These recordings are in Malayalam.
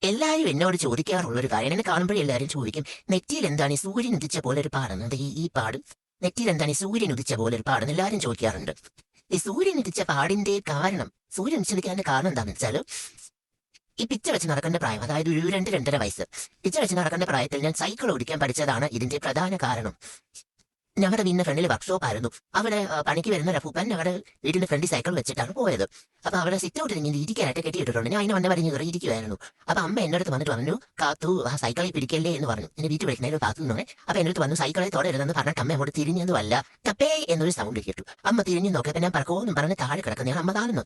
എല്ലാവരും എന്നോട് ചോദിക്കാറുള്ള ഒരു കാര്യം, എന്നെ കാണുമ്പോഴേ എല്ലാവരും ചോദിക്കും, നെറ്റിയിൽ എന്താണ് ഈ സൂര്യൻ ഉദിച്ച പോലെ ഒരു പാടുന്നത്, ഈ പാട് നെറ്റിയിൽ എന്താണ് ഈ സൂര്യൻ ഉദിച്ച പോലെ ഒരു പാടെന്ന് എല്ലാവരും ചോദിക്കാറുണ്ട്. ഈ സൂര്യൻ ഉദിച്ച പാടിന്റെ കാരണം, സൂര്യൻ ഉദിച്ചതിന്റെ കാരണം എന്താണെന്ന് വെച്ചാൽ, ഈ പിച്ച വെച്ച് നടക്കേണ്ട പ്രായം, അതായത് ഒരു 2-2.5 വയസ്സ് പിച്ച വെച്ച് നടക്കേണ്ട പ്രായത്തിൽ ഞാൻ സൈക്കിൾ ഓടിക്കാൻ പഠിച്ചതാണ് ഇതിന്റെ പ്രധാന കാരണം. ഞങ്ങളുടെ വീടിന്റെ ഫ്രണ്ടിൽ വർക്ക്ഷോപ്പ് ആയിരുന്നു. അവിടെ പണിക്ക് വരുന്ന രഫൂപ്പൻ ഞങ്ങളുടെ വീടിന്റെ ഫ്രണ്ടിൽ സൈക്കിൾ വെച്ചിട്ടാണ് പോയത്. അപ്പൊ അവിടെ സിറ്റ് ഔട്ടിൽ ഇങ്ങനെ ഇരിക്കാനായിട്ട് കെട്ടിയിട്ടിട്ടുണ്ട്. ഞാൻ അതിന് വന്ന വരെ കയറി ഇരിക്കുമായിരുന്നു. അപ്പൊ അമ്മ എന്റെ അടുത്ത് വന്നിട്ട് പറഞ്ഞു, കാത്തു ആ സൈക്കിളിൽ പിടിക്കല്ലേ എന്ന് പറഞ്ഞു. എന്നെ വീട്ടിൽ വിളിക്കുന്നതിന് കാത്തു നിന്നോടെ. അപ്പൊ എന്റെ അടുത്ത് വന്നു, സൈക്കിളെ തൊടരുതെന്ന് പറഞ്ഞിട്ട് അമ്മ അങ്ങോട്ട് തിരിഞ്ഞതുമല്ല, ടപ്പേ എന്നൊരു സൗണ്ട് കേട്ടു. അമ്മ തിരിഞ്ഞു നോക്കിയപ്പോൾ ഞാൻ പറക്കോന്നും പറഞ്ഞ് താഴെ കിടക്കുന്ന അമ്മ കാണുന്നു.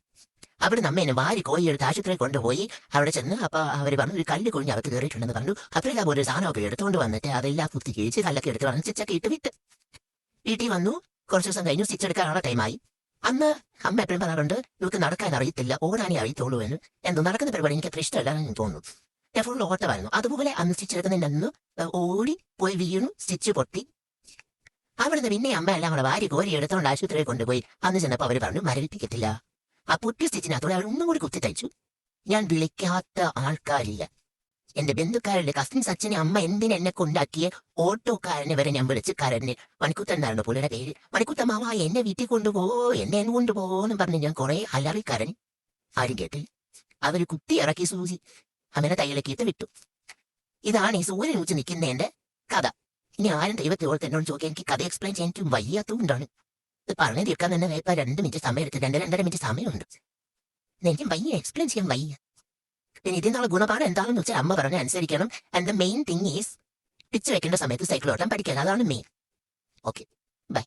അവിടെ നമ്മ എന്നെ വാരി കോഴി എടുത്ത് ആശുപത്രിയിൽ കൊണ്ടുപോയി. അവിടെ ചെന്ന് അപ്പൊ അവർ പറഞ്ഞു, ഒരു കല്ല് കുഴിഞ്ഞ് അകത്ത് കയറിയിട്ടുണ്ടെന്ന് പറഞ്ഞു. അപ്പോഴേക്കാ ഒരു സാധനമൊക്കെ എടുത്തുകൊണ്ട് വന്നിട്ട് അതെല്ലാം കുത്തി കിഴിച്ച് കല്ലൊക്കെ എടുത്ത് പറഞ്ഞ് ചിച്ചൊക്കെ ഇട്ട് വിട്ട് വീട്ടിൽ വന്നു. കുറച്ച് ദിവസം കഴിഞ്ഞു, സ്റ്റിച്ച് എടുക്കാനുള്ള ടൈമായി. അന്ന് അമ്മ എപ്പോഴും പറയാറുണ്ട്, ഇവർക്ക് നടക്കാൻ അറിയത്തില്ല, ഓടാനേ അറിയത്തുള്ളൂ എന്ന്. എന്തോ നടക്കുന്ന പരിപാടി എനിക്ക് അത്ര ഇഷ്ടമല്ലാന്ന് തോന്നുന്നു. ഞാൻ ഫുൾ ഓട്ടമായിരുന്നു. അതുപോലെ അന്ന് സ്റ്റിച്ച് എടുക്കുന്നതിൻ്റെ അന്ന് ഓടി പോയി വീണു, സ്റ്റിച്ച് പൊട്ടി. അവിടുന്ന് പിന്നെ അമ്മ എല്ലാം കൂടെ വാരി കോരി എടുത്തോണ്ട് ആശുപത്രിയിൽ കൊണ്ടുപോയി. അന്ന് ചെന്നപ്പോൾ അവർ പറഞ്ഞു മരവിപ്പിക്കത്തില്ല. ആ പൊട്ടി സ്റ്റിച്ചിനകത്തോടെ അവർ ഒന്നും കൂടി കുത്തി തയ്ച്ചു. ഞാൻ വിളിക്കാത്ത ആൾക്കാരില്ല. എന്റെ ബന്ധുക്കാരുടെ കസിൻസ് അച്ഛനെ അമ്മ എന്തിനെ എന്നെ കൊണ്ടാക്കിയ ഓട്ടോക്കാരനെ വരെ ഞാൻ വിളിച്ച് കരഞ്ഞ്. മണിക്കുത്തൻ എന്നായിരുന്നു പുള്ളിയുടെ പേര്. മണിക്കുത്തമ്മാവ എന്നെ വീട്ടിൽ കൊണ്ടുപോകോ, എന്നെ കൊണ്ടുപോകോന്നും പറഞ്ഞ് ഞാൻ കുറെ അലറി കരഞ്ഞു. ആരും കേട്ടില്ല. അവര് കുത്തി ഇറക്കി സൂചി അവനെ തയ്യലക്കിയിട്ട് വിട്ടു. ഇതാണ് ഈ സൂര്യൻ വെച്ച് നിൽക്കുന്നതിന്റെ കഥ. ഇനി ആരും ദൈവത്തെ ഓർത്ത് എന്നോട് ചോദിക്കാൻ എനിക്ക് കഥ എക്സ്പ്ലെയിൻ ചെയ്യാൻ എനിക്ക് വയ്യാത്തതുകൊണ്ടാണ്. ഇത് പറഞ്ഞു തീർക്കാൻ തന്നെ ഇപ്പൊ 2 മിനിറ്റ് സമയം എടുത്ത് 2-2.5 മിനിറ്റ് സമയമുണ്ട്. എനിക്ക് വയ്യ, എക്സ്പ്ലെയിൻ ചെയ്യാൻ വയ്യ. പിന്നെ ഇതിനുള്ള ഗുണപാഠം എന്താണെന്ന് വെച്ചാൽ അമ്മ പറഞ്ഞ അനുസരിക്കണം. And the main thing is pitch വെക്കേണ്ട സമയത്ത് സൈക്കിൾ ഓട്ടാൻ പഠിക്കാൻ. അതാണ് മെയിൻ. Okay, by.